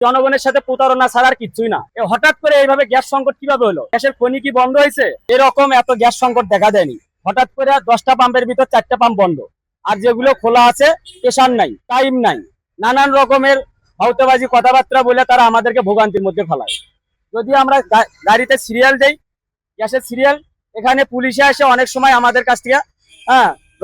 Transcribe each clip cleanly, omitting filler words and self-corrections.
জনগণের সাথে প্রতারণা ছাড়া আর কিছুই না। হঠাৎ করে এইভাবে গ্যাস সংকট কিভাবে হলো? গ্যাসের খনি কি বন্ধ হয়েছে? এরকম এত গ্যাস সংকট দেখা দেয়নি। হঠাৎ করে 10টা পাম্পের ভিতর 4টা পাম্প বন্ধ, আর যেগুলো খোলা আছে প্রেশার নাই, টাইম নাই, নানান রকমের ভাউতাবাজি কথাবার্তা বলে তারা আমাদেরকে ভোগান্তির মধ্যে ফেলায়। যদি আমরা গাড়িতে সিরিয়াল দেই, গ্যাসের সিরিয়াল, এখানে পুলিশে এসে অনেক সময় আমাদের কাছ থেকে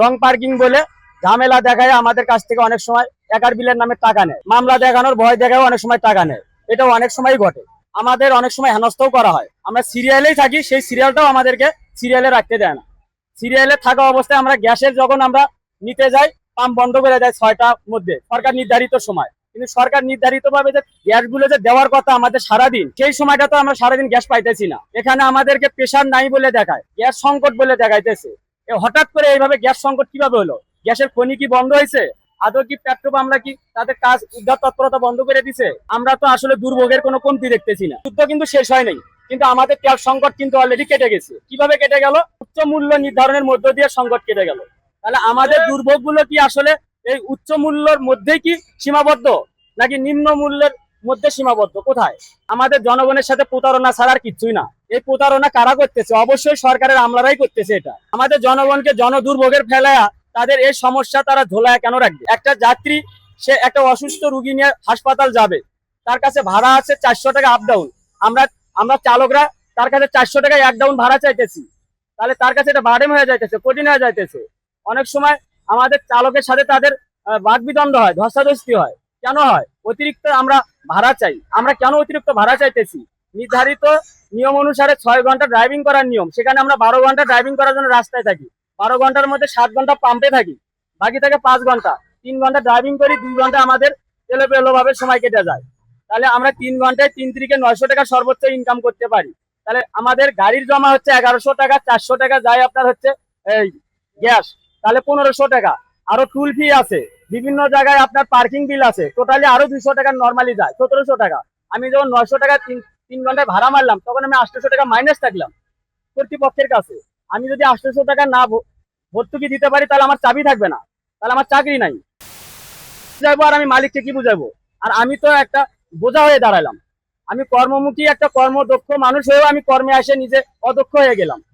রং পার্কিং বলে ঝামেলা দেখায়, আমাদের কাছ থেকে অনেক সময় একার বিলের নামে টাকা নেয়, মামলা দেখানোর ভয় দেখায় অনেক সময় টাকা নেয়। এটাও অনেক সময় ঘটে। আমাদের অনেক সময় হেনস্থাও করা হয়। আমরা সিরিয়ালেই থাকি, সেই সিরিয়ালটাও আমাদেরকে সিরিয়ালে রাখতে দেয় না। সিরিয়ালে থাকা অবস্থায় আমরা গ্যাসের যখন আমরা নিতে যাই, পাম্প বন্ধ করে দেয় 6টার মধ্যে, সরকার নির্ধারিত সময়। কিন্তু সরকার নির্ধারিত ভাবে যে গ্যাসগুলো যে দেওয়ার কথা আমাদের সারাদিন, সেই সময়টা তো আমরা সারাদিন গ্যাস পাইতেছি না। এখানে আমাদেরকে প্রেশার নাই বলে দেখায়, গ্যাস সংকট বলে দেখাইতেছে। হঠাৎ করে এইভাবে গ্যাস সংকট কিভাবে হলো? গ্যাসের খনি কি বন্ধ হয়েছে? আদৌ কি পেট্রোল আমরা কি তাদের কাজ উদ্ধার তৎপরতা বন্ধ করে দিছে? আমরা তো আসলে দুর্ভোগের কোনো কমতি দেখতেছি না। যুদ্ধ কিন্তু শেষ হয় নাই, কিন্তু আমাদের তেল সংকট কিন্তু অলরেডি কেটে গেছে। কিভাবে কেটে গেল? উচ্চ মূল্য নির্ধারণের মধ্য দিয়ে সংকট কেটে গেল। তাহলে আমাদের দুর্ভোগ গুলো কি আসলে এই উচ্চ মূল্যের মধ্যেই কি সীমাবদ্ধ, নাকি নিম্ন মূল্যের মধ্যে সীমাবদ্ধ? কোথায়? আমাদের জনগণের সাথে প্রতারণা ছাড়া আর কিছুই না। এই প্রতারণা কারা করতেছে? অবশ্যই সরকারের আমলারাই করতেছে। এটা আমাদের জনগণকে জনদুর্ভোগের ফেলায়া তাদের এই সমস্যা তারা ঝোলায় কেন রাখবে? একটা যাত্রী, সে একটা অসুস্থ রুগী নিয়ে হাসপাতাল যাবে, তার কাছে ভাড়া আছে 400 টাকা আপ ডাউন। আমরা আমরা চালকরা তার কাছে 400 টাকা এক ডাউন ভাড়া চাইতেছি। তাহলে তার কাছে এটা বার্ডেন হয়ে যাইতেছে, কঠিন হয়ে যাইতেছে। অনেক সময় আমাদের চালকের সাথে তাদের বাকবিতন্ড হয়, ধস্তাধস্তি হয়। কেন হয়? অতিরিক্ত আমরা ভাড়া চাই। আমরা কেন অতিরিক্ত ভাড়া চাইতেছি? নির্ধারিত নিয়ম অনুসারে 6 ঘন্টা ড্রাইভিং করার নিয়ম, সেখানে আমরা 12 ঘন্টা ড্রাইভিং করার জন্য রাস্তায় থাকি। 12 ঘন্টার মধ্যে 7 ঘন্টা পাম্পে থাকি, বাকি থাকে 5 ঘন্টা। 3 ঘন্টা ড্রাইভিং করি, 2 ঘন্টা আমাদের এলোমেলো ভাবে সময় কেটে যায়। তাহলে আমরা 3 ঘন্টায় 3 থেকে 900 টাকা সর্বোচ্চ ইনকাম করতে পারি। তাহলে আমাদের গাড়ির জমা হচ্ছে 1100 টাকা, 400 টাকা যায় আপনার হচ্ছে এই গ্যাস, তাহলে 1500 টাকা। আরো টুল ফি আছে, বিভিন্ন জায়গায় আপনার পার্কিং বিল আছে, টোটালি আরো 200 টাকা নর্মালি যায়, 1700 টাকা। আমি যখন 900 টাকা 3 ঘন্টায় ভাড়া মারলাম, তখন আমি 800 টাকা মাইনাস থাকলাম কর্তৃপক্ষের কাছে। আমি যদি 800 টাকা না ভর্তুকি দিতে পারি, তাহলে আমার চাবি থাকবে না, তাহলে আমার চাকরি নাই। বুঝাইবো আর আমি মালিককে কি বুঝাইবো? আর আমি তো একটা বোঝা হয়ে দাঁড়ালাম। আমি কর্মমুখী একটা কর্মদক্ষ মানুষ হয়েও আমি কর্মে এসে নিজে অদক্ষ হয়ে গেলাম।